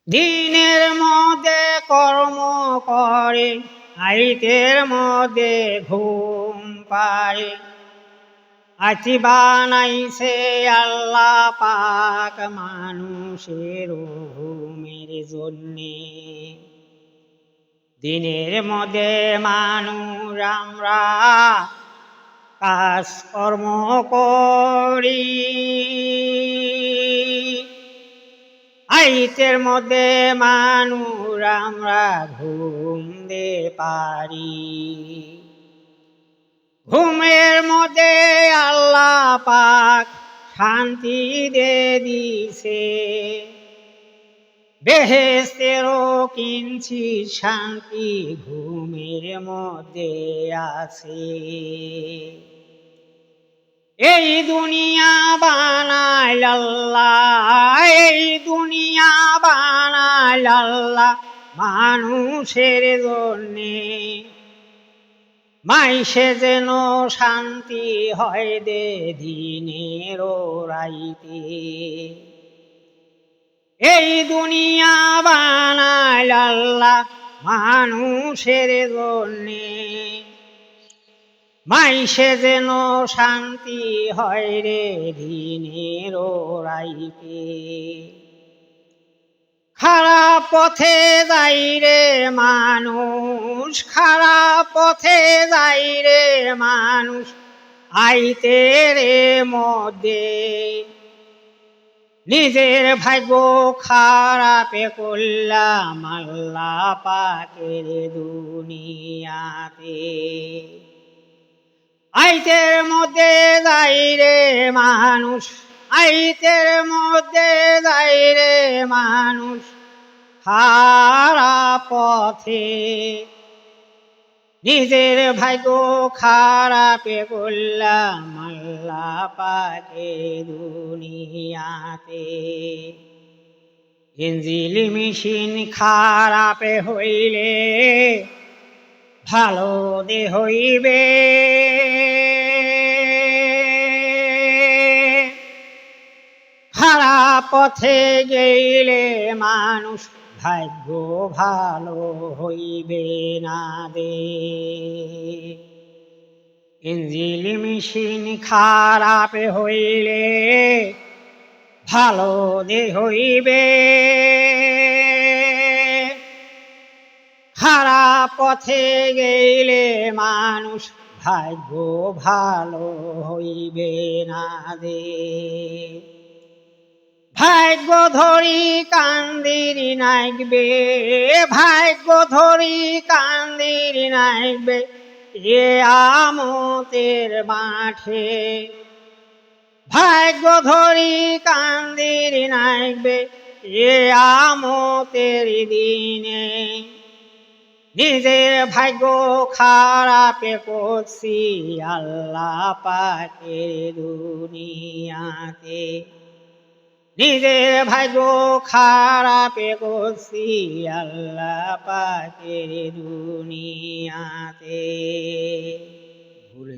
দিনের মধ্যে কর্ম করে, আইতের মধ্যে ঘুম পারে। আছি বানাইছে আল্লাহ পাক মানুষের ঘুমের জন্যে। দিনের মধ্যে মানুষ আমরা কাজ কর্ম করি, আইতের মধ্যে মানুষ আমরা ঘুম দে পারি। ঘুমের মধ্যে আল্লাহ পাক শান্তি দে দিছে, বেহেশতেরও কিনছি শান্তি ঘুমের মধ্যে আছে। এই দুনিয়া বানাইল আল্লাহ, এই দুনিয়া বানাইল আল্লাহ মানুষের জন্যে। মাইসে যেন শান্তি হয় দে দিনের রাইতে। এই দুনিয়া বানাইল আল্লাহ মানুষের জন্যে। মাইসে যেন শান্তি হয় রে দিনের রাইতে। খারাপ পথে যাই রে মানুষ, খারাপ পথে যাই রে মানুষ আইতে রে মধ্যে। নিজের ভাগ্য খারাপে করলাম আল্লাহ পাকের দুনিয়াতে। আইতের মধ্যে যাই রে মানুষ, আইতের মধ্যে যাই রে মানুষ খারাপ পথে। নিজের ভাগ্য খারাপে করলাম আল্লাহ পাকে দুনিয়াতে। ইঞ্জিল মেশিন খারাপে হইলে ভালো দে হইবে। খারাপ পথে গেলে মানুষ ভাগ্য ভালো হইবে না দে। ইঞ্জিল মেশিন খারাপ হইলে ভালো দে হইবে। খারাপ পথে গেলে মানুষ ভাগ্য ভালো হইবে না দে। ভাগ্য ধরি কান্দির নাইবে, ভাগ্য ধরি কান্দির নাইবে এ আমতের মাঠে। ভাগ্য ধরি কান্দির নাইবে এ আমতের দিনে। নিজের ভাগ্য খারাপে করছি আল্লাহ পাকের দুনিয়াতে। নিজের ভাগ্য খারাপে করছি আল্লাহ পাকের দুনিয়াতে। ভুলে